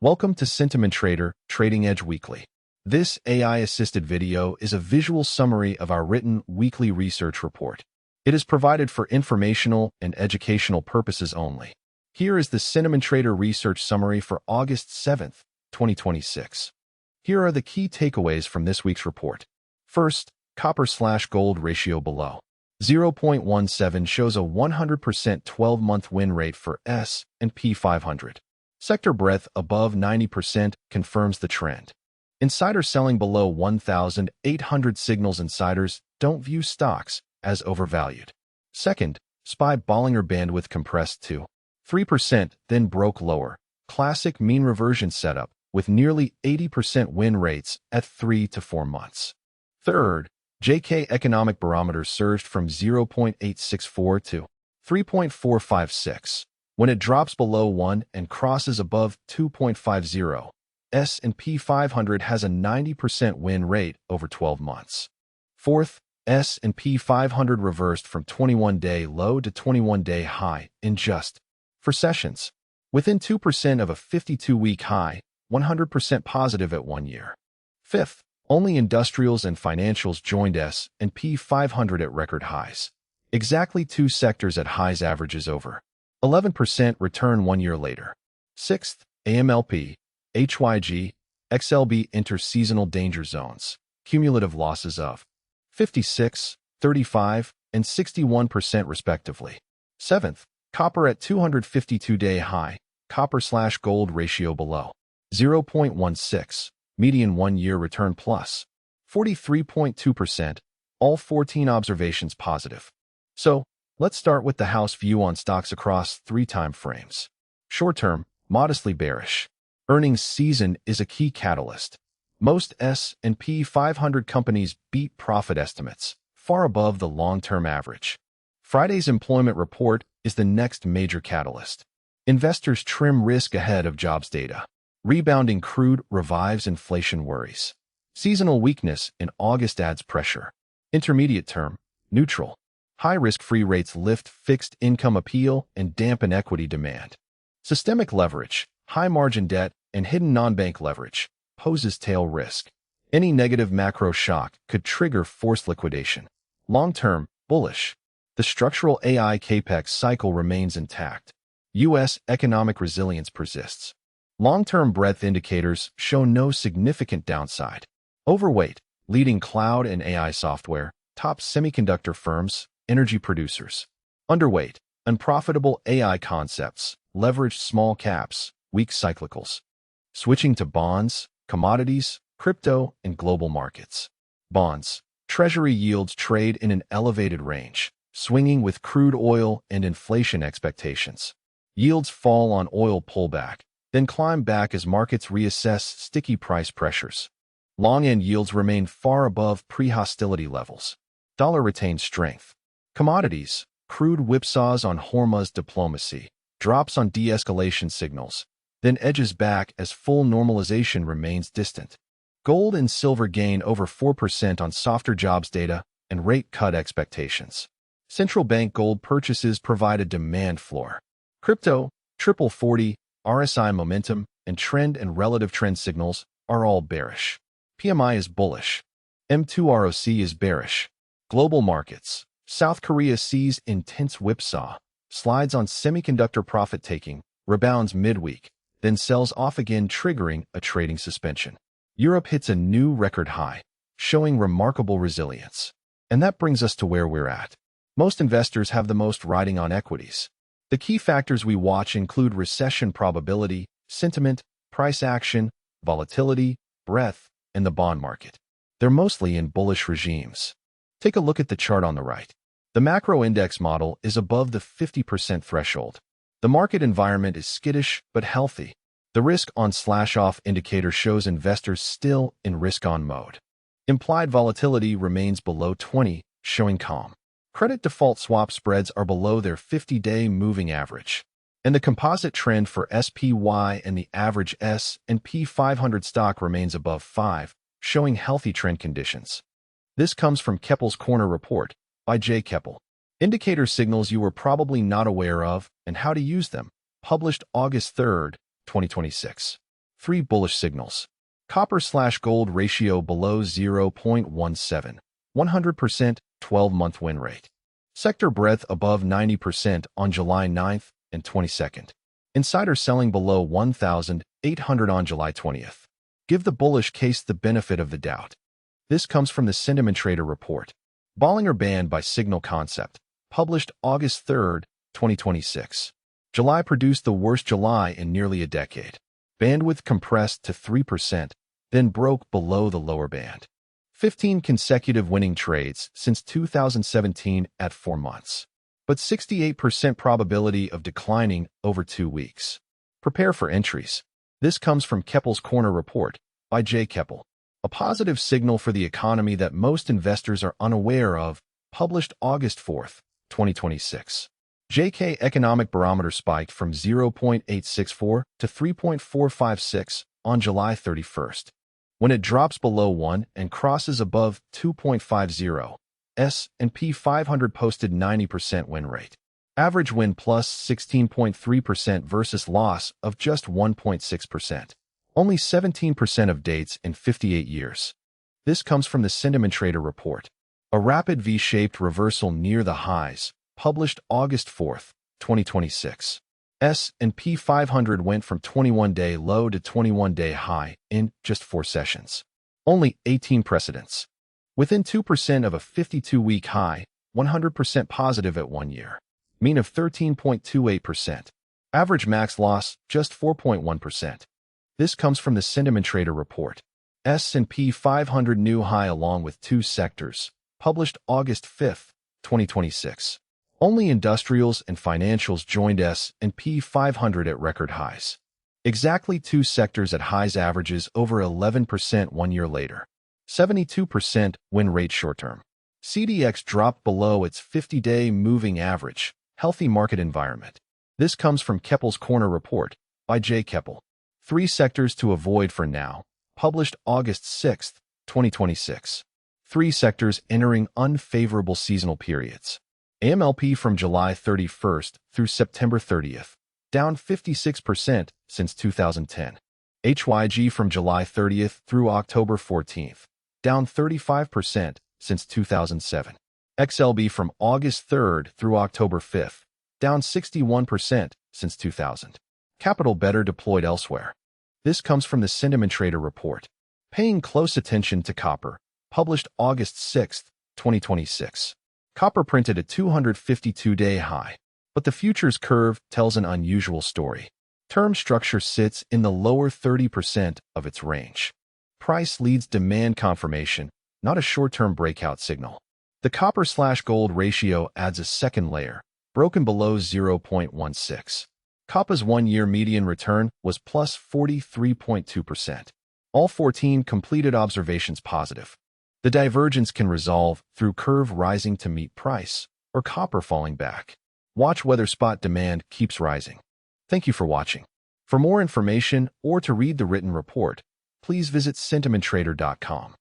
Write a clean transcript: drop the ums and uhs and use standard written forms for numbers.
Welcome to Sentiment Trader, TradingEdge Weekly. This AI-assisted video is a visual summary of our written weekly research report. It is provided for informational and educational purposes only. Here is the Sentiment Trader research summary for August 7th, 2026. Here are the key takeaways from this week's report. First, copper/gold ratio below 0.17 shows a 100% 12-month win rate for S&P 500. Sector breadth above 90% confirms the trend. Insider selling below 1,800 signals insiders don't view stocks as overvalued. Second, SPY Bollinger Bandwidth compressed to 3%, then broke lower. Classic mean reversion setup with nearly 80% win rates at 3 to 4 months. Third, JK Economic Barometer surged from 0.864 to 3.456. When it drops below 1 and crosses above 2.50, S&P 500 has a 90% win rate over 12 months. Fourth, S&P 500 reversed from 21-day low to 21-day high in just 4 sessions, within 2% of a 52-week high, 100% positive at 1 year. Fifth, only industrials and financials joined S&P 500 at record highs. Exactly 2 sectors at highs averages over 11% return 1 year later. Sixth, AMLP, HYG, XLB enter seasonal danger zones, cumulative losses of 56, 35, and 61% respectively. Seventh, copper at 252-day high, copper/gold ratio below 0.16, median 1-year return plus 43.2%, all 14 observations positive. So, let's start with the house view on stocks across 3 time frames. Short-term, modestly bearish. Earnings season is a key catalyst. Most S&P 500 companies beat profit estimates, far above the long-term average. Friday's employment report is the next major catalyst. Investors trim risk ahead of jobs data. Rebounding crude revives inflation worries. Seasonal weakness in August adds pressure. Intermediate term, neutral. High risk-free rates lift fixed income appeal and dampen equity demand. Systemic leverage, high margin debt, and hidden non-bank leverage poses tail risk. Any negative macro shock could trigger forced liquidation. Long-term, bullish. The structural AI capex cycle remains intact. U.S. economic resilience persists. Long-term breadth indicators show no significant downside. Overweight, leading cloud and AI software, top semiconductor firms, energy producers. Underweight, unprofitable AI concepts, leveraged small caps, weak cyclicals. Switching to bonds, commodities, crypto, and global markets. Bonds. Treasury yields trade in an elevated range, swinging with crude oil and inflation expectations. Yields fall on oil pullback, then climb back as markets reassess sticky price pressures. Long-end yields remain far above pre-hostility levels. Dollar retains strength. Commodities. Crude whipsaws on Hormuz diplomacy, drops on de-escalation signals, then edges back as full normalization remains distant. Gold and silver gain over 4% on softer jobs data and rate cut expectations. Central bank gold purchases provide a demand floor. Crypto, triple 40, RSI momentum, and trend and relative trend signals are all bearish. PMI is bullish. M2 ROC is bearish. Global markets. South Korea sees intense whipsaw, slides on semiconductor profit-taking, rebounds midweek, then sells off again triggering a trading suspension. Europe hits a new record high, showing remarkable resilience. And that brings us to where we're at. Most investors have the most riding on equities. The key factors we watch include recession probability, sentiment, price action, volatility, breadth, and the bond market. They're mostly in bullish regimes. Take a look at the chart on the right. The macro index model is above the 50% threshold. The market environment is skittish but healthy. The risk-on/off indicator shows investors still in risk-on mode. Implied volatility remains below 20, showing calm. Credit default swap spreads are below their 50-day moving average. And the composite trend for SPY and the average S&P 500 stock remains above 5, showing healthy trend conditions. This comes from Keppel's Corner Report by J. Keppel. Indicator signals you were probably not aware of and how to use them, published August 3, 2026. 3 bullish signals. Copper/gold ratio below 0.17, 100%, 12-month win rate. Sector breadth above 90% on July 9th and 22nd. Insider selling below 1,800 on July 20th. Give the bullish case the benefit of the doubt. This comes from the Sentiment Trader report. Bollinger Band by Signal Concept, published August 3, 2026. July produced the worst July in nearly a decade. Bandwidth compressed to 3%, then broke below the lower band. 15 consecutive winning trades since 2017 at 4 months. But 68% probability of declining over 2 weeks. Prepare for entries. This comes from Keppel's Corner report by J. Keppel. A positive signal for the economy that most investors are unaware of, published August 4, 2026. JK Economic Barometer spiked from 0.864 to 3.456 on July 31st. When it drops below 1 and crosses above 2.50, S&P 500 posted 90% win rate. Average win plus 16.3% versus loss of just 1.6%. Only 17% of dates in 58 years. This comes from the Sentiment Trader report. A rapid V-shaped reversal near the highs, published August 4, 2026. S&P 500 went from 21-day low to 21-day high in just 4 sessions. Only 18 precedents. Within 2% of a 52-week high, 100% positive at 1 year. Mean of 13.28%. Average max loss, just 4.1%. This comes from the Sentiment Trader report. S&P 500 new high along with 2 sectors, published August 5, 2026. Only industrials and financials joined S&P 500 at record highs. Exactly 2 sectors at highs averages over 11% 1 year later. 72% win rate short-term. CDX dropped below its 50-day moving average. Healthy market environment. This comes from Keppel's Corner report by J. Keppel. 3 sectors to avoid for now, published August 6, 2026. 3 sectors entering unfavorable seasonal periods. AMLP from July 31st through September 30th, down 56% since 2010. HYG from July 30th through October 14th, down 35% since 2007. XLB from August 3rd through October 5th, down 61% since 2000. Capital better deployed elsewhere. This comes from the Sentiment Trader report. Paying close attention to copper, published August 6, 2026. Copper printed a 252-day high, but the futures curve tells an unusual story. Term structure sits in the lower 30% of its range. Price leads demand confirmation, not a short-term breakout signal. The copper/gold ratio adds a second layer, broken below 0.16. Copper's 1-year median return was plus 43.2%. All 14 completed observations positive. The divergence can resolve through curve rising to meet price or copper falling back. Watch whether spot demand keeps rising. Thank you for watching. For more information or to read the written report, please visit sentimenttrader.com.